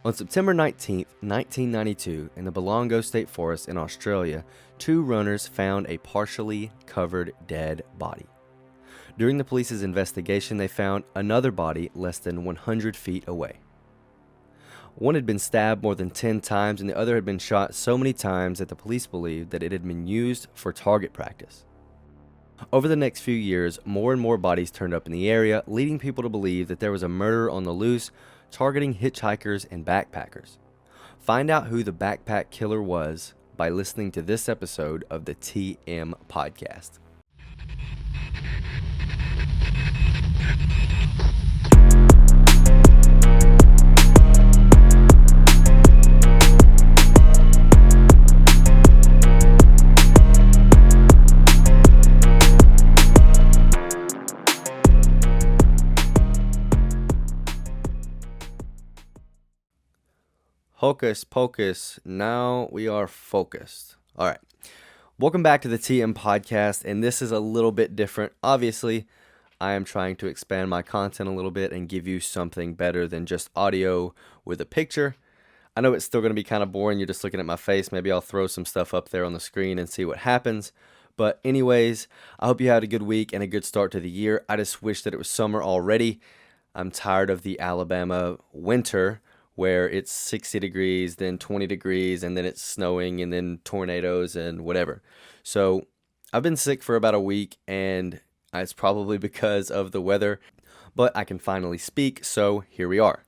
On September 19, 1992, in the Belango State Forest in Australia, two runners found a partially covered dead body. During the police's investigation, they found another body less than 100 feet away. One had been stabbed more than 10 times, and the other had been shot so many times that the police believed that it had been used for target practice. Over the next few years, more and more bodies turned up in the area, leading people to believe that there was a murder on the loose targeting hitchhikers and backpackers. Find out who the backpack killer was by listening to this episode of the TM Podcast. Hocus pocus, now we are focused. All right, welcome back to the TM Podcast, and this is a little bit different. Obviously, I am trying to expand my content a little bit and give you something better than just audio with a picture. I know it's still going to be kind of boring. You're just looking at my face. Maybe I'll throw some stuff up there on the screen and see what happens. But anyways, I hope you had a good week and a good start to the year. I just wish that it was summer already. I'm tired of the Alabama winter, where it's 60 degrees, then 20 degrees, and then it's snowing, and then tornadoes and whatever. So I've been sick for about a week, and it's probably because of the weather, but I can finally speak, so here we are.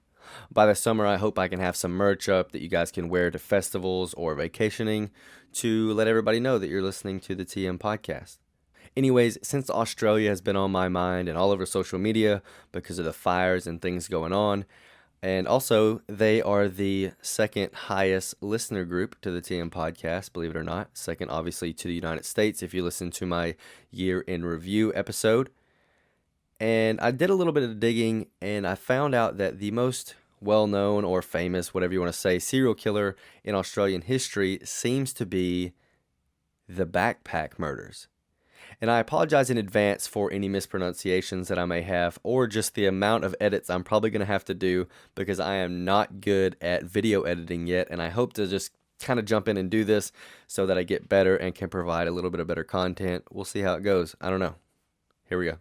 By the summer, I hope I can have some merch up that you guys can wear to festivals or vacationing to let everybody know that you're listening to the TM Podcast. Anyways, since Australia has been on my mind and all over social media because of the fires and things going on, and also, they are the second highest listener group to the TM Podcast, believe it or not. Second, obviously, to the United States, if you listen to my year in review episode. And I did a little bit of digging, and I found out that the most well-known or famous, whatever you want to say, serial killer in Australian history seems to be the backpack murders. And I apologize in advance for any mispronunciations that I may have, or just the amount of edits I'm probably going to have to do, because I am not good at video editing yet, and I hope to just kind of jump in and do this so that I get better and can provide a little bit of better content. We'll see how it goes. I don't know. Here we go.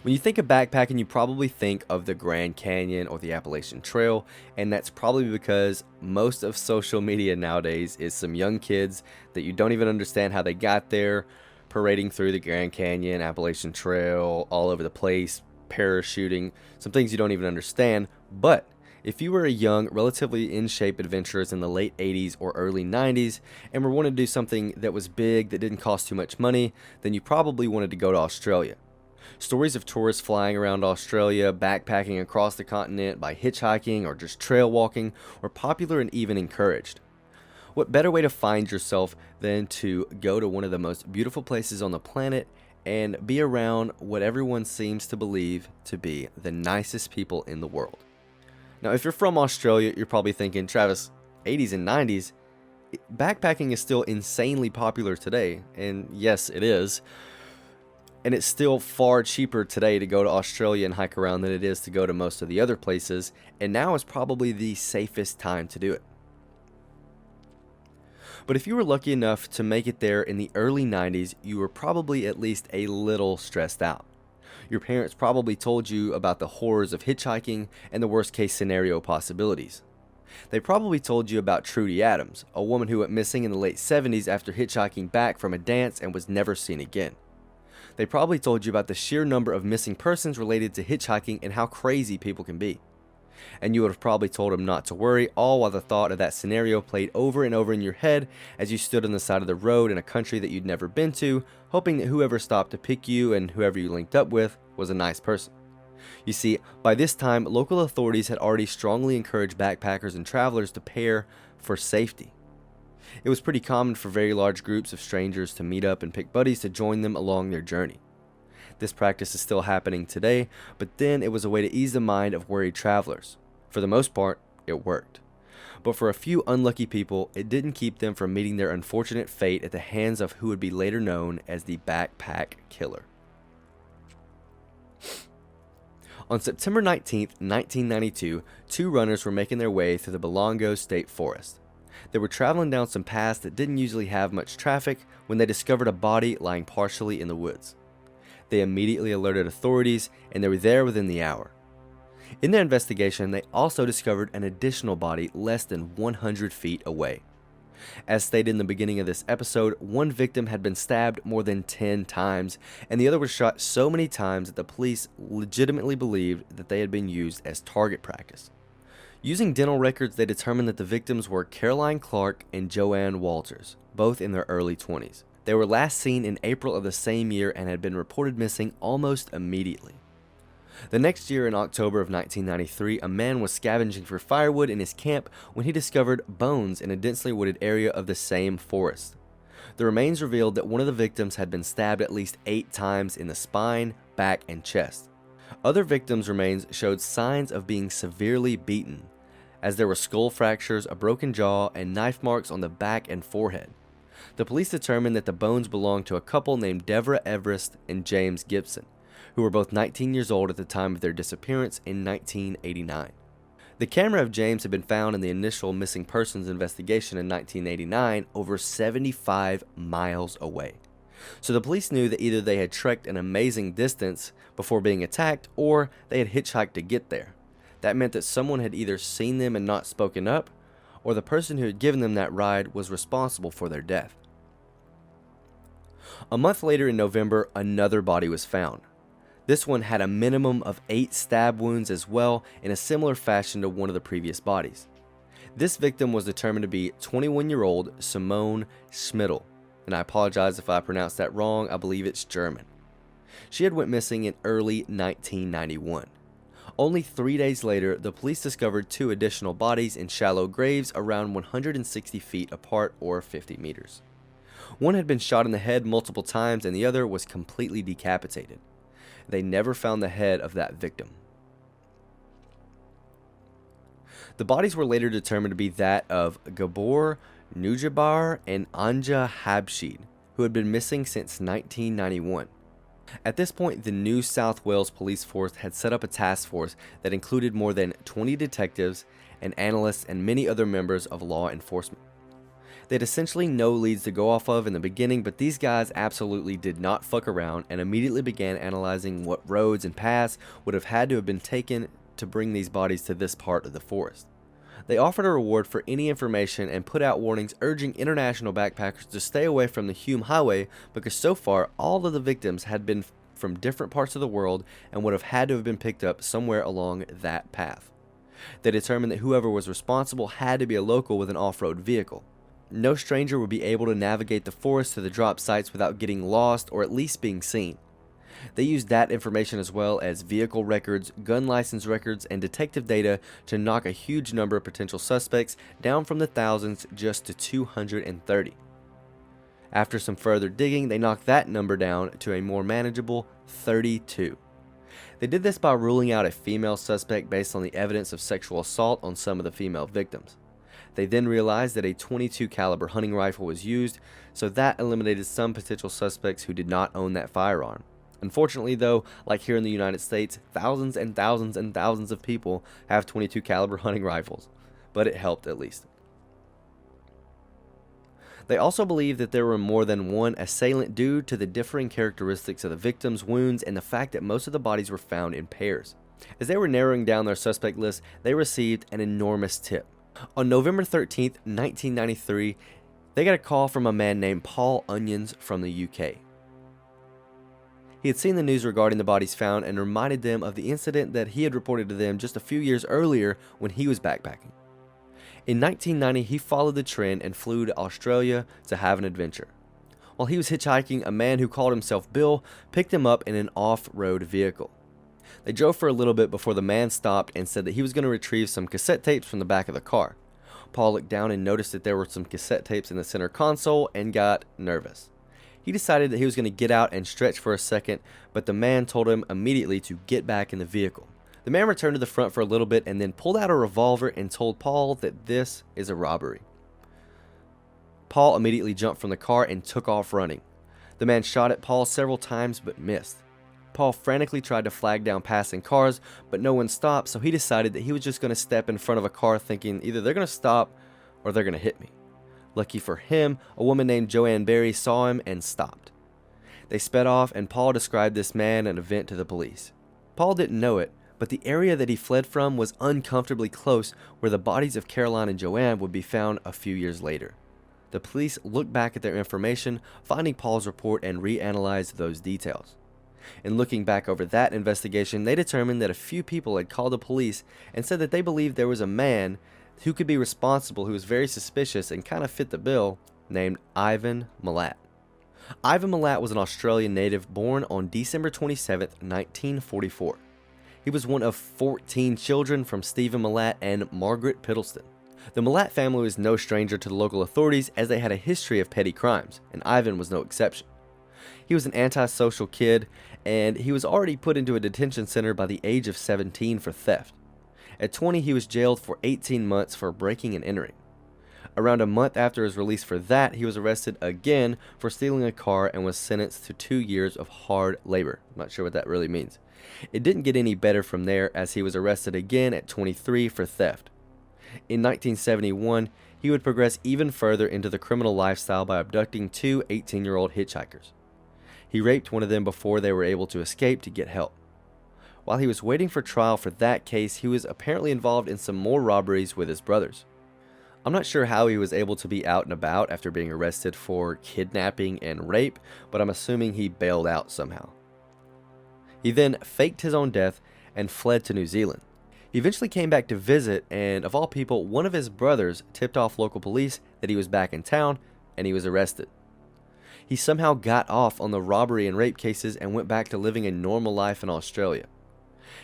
When you think of backpacking, you probably think of the Grand Canyon or the Appalachian Trail, and that's probably because most of social media nowadays is some young kids that you don't even understand how they got there, parading through the Grand Canyon, Appalachian Trail, all over the place, parachuting, some things you don't even understand. But if you were a young, relatively in-shape adventurers in the late 80s or early 90s and were wanting to do something that was big, that didn't cost too much money, then you probably wanted to go to Australia. Stories of tourists flying around Australia, backpacking across the continent by hitchhiking or just trail walking were popular and even encouraged. What better way to find yourself than to go to one of the most beautiful places on the planet and be around what everyone seems to believe to be the nicest people in the world? Now, if you're from Australia, you're probably thinking, Travis, 80s and 90s, backpacking is still insanely popular today. And yes, it is. And it's still far cheaper today to go to Australia and hike around than it is to go to most of the other places. And now is probably the safest time to do it. But if you were lucky enough to make it there in the early 90s, you were probably at least a little stressed out. Your parents probably told you about the horrors of hitchhiking and the worst case scenario possibilities. They probably told you about Trudy Adams, a woman who went missing in the late 70s after hitchhiking back from a dance and was never seen again. They probably told you about the sheer number of missing persons related to hitchhiking and how crazy people can be. And you would have probably told him not to worry, all while the thought of that scenario played over and over in your head as you stood on the side of the road in a country that you'd never been to, hoping that whoever stopped to pick you and whoever you linked up with was a nice person. You see, by this time, local authorities had already strongly encouraged backpackers and travelers to pair for safety. It was pretty common for very large groups of strangers to meet up and pick buddies to join them along their journey. This practice is still happening today, but then it was a way to ease the mind of worried travelers. For the most part, it worked. But for a few unlucky people, it didn't keep them from meeting their unfortunate fate at the hands of who would be later known as the backpack killer. On September 19, 1992, two runners were making their way through the Belango State Forest. They were traveling down some paths that didn't usually have much traffic when they discovered a body lying partially in the woods. They immediately alerted authorities, and they were there within the hour. In their investigation, they also discovered an additional body less than 100 feet away. As stated in the beginning of this episode, one victim had been stabbed more than 10 times, and the other was shot so many times that the police legitimately believed that they had been used as target practice. Using dental records, they determined that the victims were Caroline Clark and Joanne Walters, both in their early 20s. They were last seen in April of the same year and had been reported missing almost immediately. The next year, in October of 1993, a man was scavenging for firewood in his camp when he discovered bones in a densely wooded area of the same forest. The remains revealed that one of the victims had been stabbed at least 8 times in the spine, back, and chest. Other victims' remains showed signs of being severely beaten, as there were skull fractures, a broken jaw, and knife marks on the back and forehead. The police determined that the bones belonged to a couple named Deborah Everest and James Gibson, who were both 19 years old at the time of their disappearance in 1989. The camera of James had been found in the initial missing persons investigation in 1989 over 75 miles away. So the police knew that either they had trekked an amazing distance before being attacked or they had hitchhiked to get there. That meant that someone had either seen them and not spoken up, or the person who had given them that ride was responsible for their death. A month later in November, another body was found. This one had a minimum of 8 stab wounds as well, in a similar fashion to one of the previous bodies. This victim was determined to be 21-year-old Simone Schmidl, and I apologize if I pronounced that wrong, I believe it's German. She had went missing in early 1991. Only 3 days later, the police discovered 2 additional bodies in shallow graves around 160 feet apart or 50 meters. One had been shot in the head multiple times and the other was completely decapitated. They never found the head of that victim. The bodies were later determined to be that of Gabor Nujabar and Anja Habshid, who had been missing since 1991. At this point, the New South Wales Police Force had set up a task force that included more than 20 detectives and analysts and many other members of law enforcement. They had essentially no leads to go off of in the beginning, but these guys absolutely did not fuck around and immediately began analyzing what roads and paths would have had to have been taken to bring these bodies to this part of the forest. They offered a reward for any information and put out warnings urging international backpackers to stay away from the Hume Highway because so far all of the victims had been from different parts of the world and would have had to have been picked up somewhere along that path. They determined that whoever was responsible had to be a local with an off-road vehicle. No stranger would be able to navigate the forest to the drop sites without getting lost or at least being seen. They used that information as well as vehicle records, gun license records, and detective data to knock a huge number of potential suspects down from the thousands just to 230. After some further digging, they knocked that number down to a more manageable 32. They did this by ruling out a female suspect based on the evidence of sexual assault on some of the female victims. They then realized that a .22 caliber hunting rifle was used, so that eliminated some potential suspects who did not own that firearm. Unfortunately though, like here in the United States, thousands and thousands and thousands of people have .22 caliber hunting rifles, but it helped at least. They also believed that there were more than one assailant due to the differing characteristics of the victims' wounds and the fact that most of the bodies were found in pairs. As they were narrowing down their suspect list, they received an enormous tip. On November 13th, 1993, they got a call from a man named Paul Onions from the UK. He had seen the news regarding the bodies found and reminded them of the incident that he had reported to them just a few years earlier when he was backpacking. In 1990, he followed the trend and flew to Australia to have an adventure. While he was hitchhiking, a man who called himself Bill picked him up in an off-road vehicle. They drove for a little bit before the man stopped and said that he was going to retrieve some cassette tapes from the back of the car. Paul looked down and noticed that there were some cassette tapes in the center console and got nervous. He decided that he was going to get out and stretch for a second, but the man told him immediately to get back in the vehicle. The man returned to the front for a little bit and then pulled out a revolver and told Paul that this is a robbery. Paul immediately jumped from the car and took off running. The man shot at Paul several times but missed. Paul frantically tried to flag down passing cars, but no one stopped, so he decided that he was just going to step in front of a car thinking either they're going to stop or they're going to hit me. Lucky for him, a woman named Joanne Berry saw him and stopped. They sped off, and Paul described this man and event to the police. Paul didn't know it, but the area that he fled from was uncomfortably close where the bodies of Caroline and Joanne would be found a few years later. The police looked back at their information, finding Paul's report, and reanalyzed those details. In looking back over that investigation, they determined that a few people had called the police and said that they believed there was a man who could be responsible who was very suspicious and kind of fit the bill, named Ivan Milat. Ivan Milat was an Australian native born on December 27, 1944. He was one of 14 children from Stephen Milat and Margaret Piddleston. The Milat family was no stranger to the local authorities as they had a history of petty crimes, and Ivan was no exception. He was an antisocial kid, and he was already put into a detention center by the age of 17 for theft. At 20, he was jailed for 18 months for breaking and entering. Around a month after his release for that, he was arrested again for stealing a car and was sentenced to 2 years of hard labor. I'm not sure what that really means. It didn't get any better from there as he was arrested again at 23 for theft. In 1971, he would progress even further into the criminal lifestyle by abducting two 18-year-old hitchhikers. He raped one of them before they were able to escape to get help. While he was waiting for trial for that case, he was apparently involved in some more robberies with his brothers. I'm not sure how he was able to be out and about after being arrested for kidnapping and rape, but I'm assuming he bailed out somehow. He then faked his own death and fled to New Zealand. He eventually came back to visit, and of all people, one of his brothers tipped off local police that he was back in town, and he was arrested. He somehow got off on the robbery and rape cases and went back to living a normal life in Australia.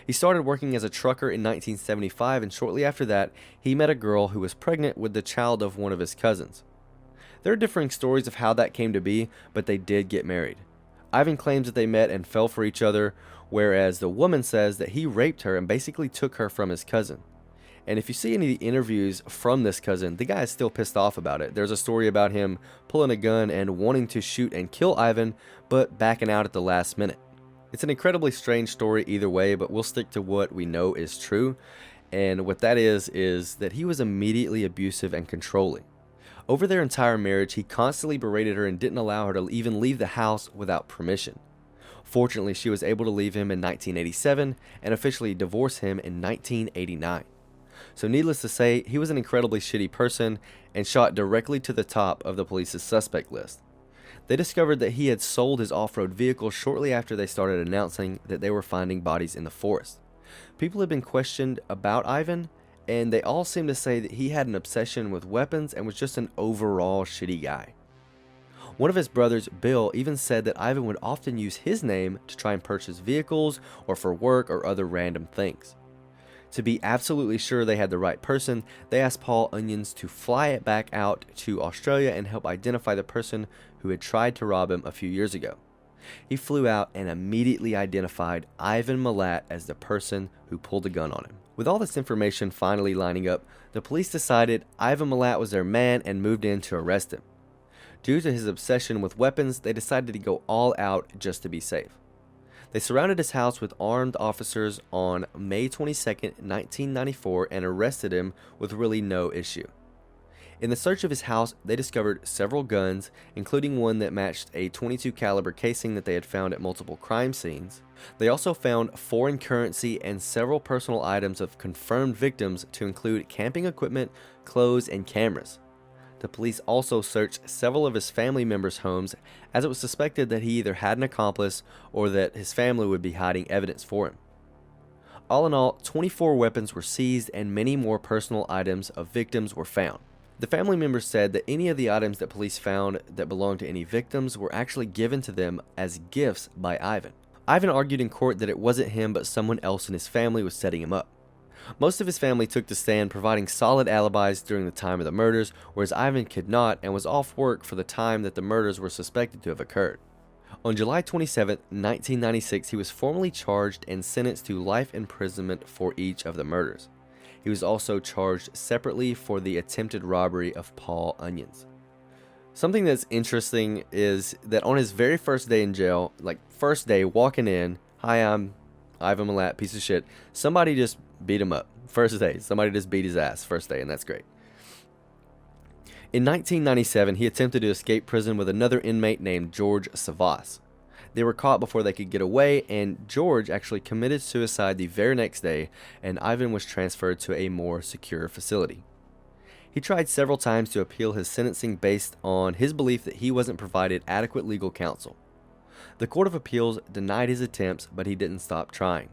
He started working as a trucker in 1975, and shortly after that, he met a girl who was pregnant with the child of one of his cousins. There are differing stories of how that came to be, but they did get married. Ivan claims that they met and fell for each other, whereas the woman says that he raped her and basically took her from his cousin. And if you see any of the interviews from this cousin, the guy is still pissed off about it. There's a story about him pulling a gun and wanting to shoot and kill Ivan, but backing out at the last minute. It's an incredibly strange story either way, but we'll stick to what we know is true. And what that is that he was immediately abusive and controlling. Over their entire marriage, he constantly berated her and didn't allow her to even leave the house without permission. Fortunately, she was able to leave him in 1987 and officially divorce him in 1989. So needless to say, he was an incredibly shitty person and shot directly to the top of the police's suspect list. They discovered that he had sold his off-road vehicle shortly after they started announcing that they were finding bodies in the forest. People had been questioned about Ivan, and they all seemed to say that he had an obsession with weapons and was just an overall shitty guy. One of his brothers, Bill, even said that Ivan would often use his name to try and purchase vehicles or for work or other random things. To be absolutely sure they had the right person, they asked Paul Onions to fly it back out to Australia and help identify the person who had tried to rob him a few years ago. He flew out and immediately identified Ivan Milat as the person who pulled the gun on him. With all this information finally lining up, the police decided Ivan Milat was their man and moved in to arrest him. Due to his obsession with weapons, they decided to go all out just to be safe. They surrounded his house with armed officers on May 22, 1994, and arrested him with really no issue. In the search of his house, they discovered several guns, including one that matched a .22 caliber casing that they had found at multiple crime scenes. They also found foreign currency and several personal items of confirmed victims to include camping equipment, clothes, and cameras. The police also searched several of his family members' homes, as it was suspected that he either had an accomplice or that his family would be hiding evidence for him. All in all, 24 weapons were seized and many more personal items of victims were found. The family members said that any of the items that police found that belonged to any victims were actually given to them as gifts by Ivan. Ivan argued in court that it wasn't him but someone else in his family was setting him up. Most of his family took the stand, providing solid alibis during the time of the murders, whereas Ivan could not and was off work for the time that the murders were suspected to have occurred. On July 27, 1996, he was formally charged and sentenced to life imprisonment for each of the murders. He was also charged separately for the attempted robbery of Paul Onions. Something that's interesting is that on his very first day in jail, first day walking in, Hi, I'm Ivan Milat, piece of shit. Somebody just beat him up. First day. Somebody just beat his ass first day, and that's great. In 1997, he attempted to escape prison with another inmate named George Savas. They were caught before they could get away, and George actually committed suicide the very next day, and Ivan was transferred to a more secure facility. He tried several times to appeal his sentencing based on his belief that he wasn't provided adequate legal counsel. The Court of Appeals denied his attempts, but he didn't stop trying.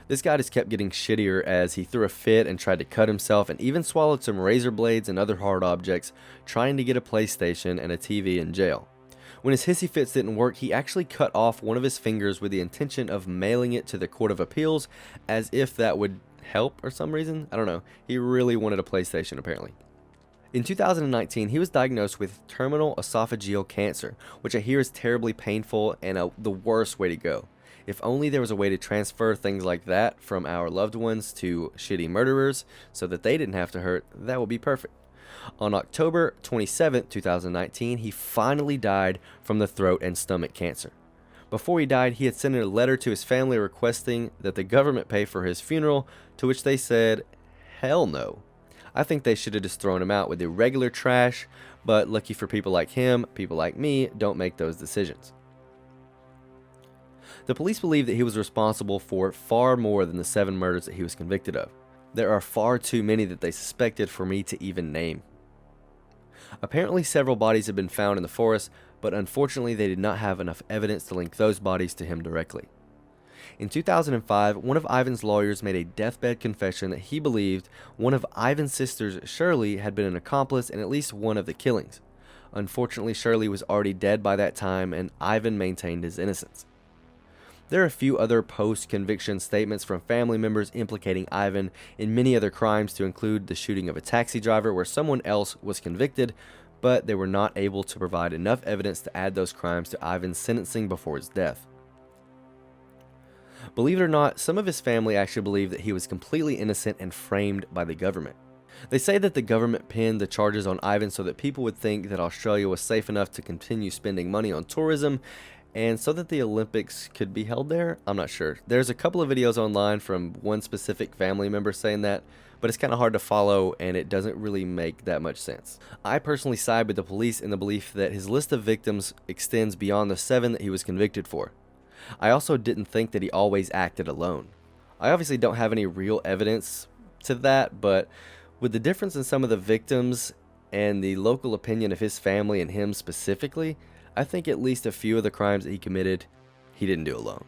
This guy just kept getting shittier as he threw a fit and tried to cut himself and even swallowed some razor blades and other hard objects trying to get a PlayStation and a TV in jail. When his hissy fits didn't work, he actually cut off one of his fingers with the intention of mailing it to the Court of Appeals as if that would help or some reason. I don't know. He really wanted a PlayStation apparently. In 2019, he was diagnosed with terminal esophageal cancer, which I hear is terribly painful and the worst way to go. If only there was a way to transfer things like that from our loved ones to shitty murderers so that they didn't have to hurt, that would be perfect. On October 27, 2019, he finally died from the throat and stomach cancer. Before he died, he had sent a letter to his family requesting that the government pay for his funeral, to which they said, hell no. I think they should have just thrown him out with the regular trash, but lucky for people like him, people like me don't make those decisions. The police believe that he was responsible for far more than the 7 murders that he was convicted of. There are far too many that they suspected for me to even name. Apparently several bodies have been found in the forest, but unfortunately they did not have enough evidence to link those bodies to him directly. In 2005, one of Ivan's lawyers made a deathbed confession that he believed one of Ivan's sisters, Shirley, had been an accomplice in at least one of the killings. Unfortunately, Shirley was already dead by that time, and Ivan maintained his innocence. There are a few other post-conviction statements from family members implicating Ivan in many other crimes, to include the shooting of a taxi driver where someone else was convicted, but they were not able to provide enough evidence to add those crimes to Ivan's sentencing before his death. Believe it or not, some of his family actually believe that he was completely innocent and framed by the government. They say that the government pinned the charges on Ivan so that people would think that Australia was safe enough to continue spending money on tourism, and so that the Olympics could be held there. I'm not sure. There's a couple of videos online from one specific family member saying that, but it's kind of hard to follow and it doesn't really make that much sense. I personally side with the police in the belief that his list of victims extends beyond the 7 that he was convicted for. I also didn't think that he always acted alone. I obviously don't have any real evidence to that, but with the difference in some of the victims and the local opinion of his family and him specifically, I think at least a few of the crimes that he committed, he didn't do alone.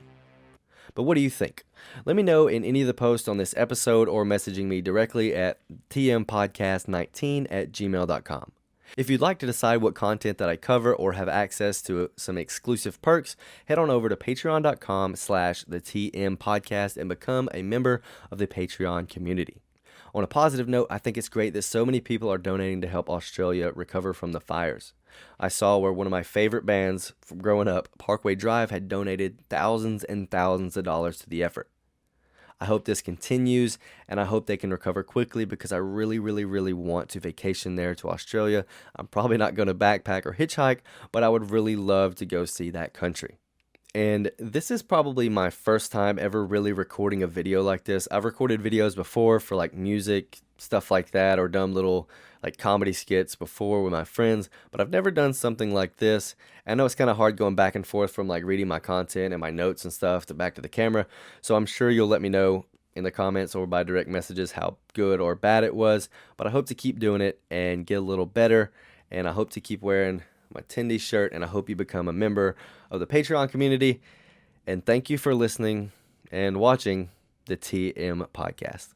But what do you think? Let me know in any of the posts on this episode or messaging me directly at tmpodcast19@gmail.com. If you'd like to decide what content that I cover or have access to some exclusive perks, head on over to patreon.com/thetmpodcast and become a member of the Patreon community. On a positive note, I think it's great that so many people are donating to help Australia recover from the fires. I saw where one of my favorite bands from growing up, Parkway Drive, had donated thousands and thousands of dollars to the effort. I hope this continues, and I hope they can recover quickly because I really, really, really want to vacation there to Australia. I'm probably not going to backpack or hitchhike, but I would really love to go see that country. And this is probably my first time ever really recording a video like this. I've recorded videos before for like music, stuff like that, or done little like comedy skits before with my friends, but I've never done something like this. I know it's kind of hard going back and forth from like reading my content and my notes and stuff to back to the camera, so I'm sure you'll let me know in the comments or by direct messages how good or bad it was, but I hope to keep doing it and get a little better, and I hope to keep wearing my Tindy shirt, and I hope you become a member of the Patreon community. And thank you for listening and watching the TM Podcast.